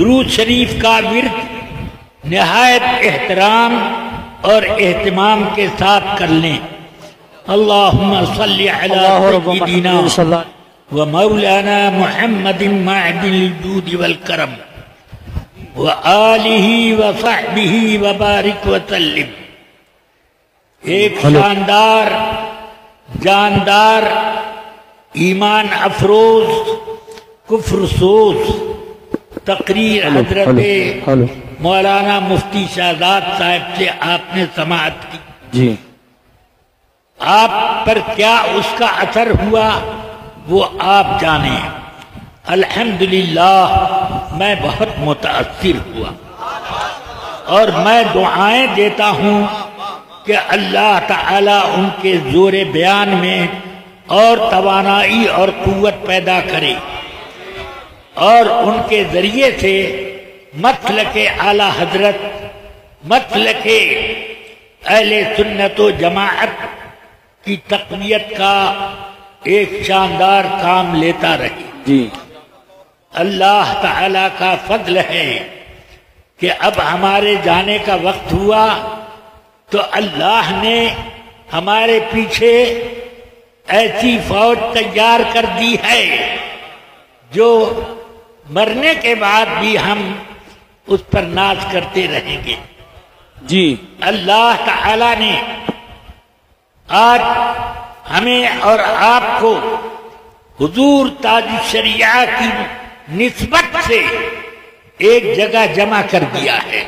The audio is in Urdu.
درود شریف کا ورد نہایت احترام اور اہتمام کے ساتھ کر لیں۔ اللہم صلی علی سیدنا و مولانا محمد معدن الجود والکرم وآلہ وصحبہ وبارک وسلم۔ ایک شاندار، جاندار، ایمان افروز، کفر سوز تقریر حضرت مولانا مفتی شہزاد صاحب سے آپ نے سماعت کی جی۔ آپ پر کیا اس کا اثر ہوا وہ آپ جانیں۔ الحمدللہ میں بہت متاثر ہوا اور میں دعائیں دیتا ہوں کہ اللہ تعالی ان کے زور بیان میں اور توانائی اور قوت پیدا کرے اور ان کے ذریعے سے مسلک اعلی حضرت، مسلک اہل سنت و جماعت کی تقویت کا ایک شاندار کام لیتا رہے جی۔ اللہ تعالی کا فضل ہے کہ اب ہمارے جانے کا وقت ہوا تو اللہ نے ہمارے پیچھے ایسی فوج تیار کر دی ہے جو مرنے کے بعد بھی ہم اس پر ناز کرتے رہیں گے جی۔ اللہ تعالی نے آج ہمیں اور آپ کو حضور تاج الشریعہ کی نسبت سے ایک جگہ جمع کر دیا ہے۔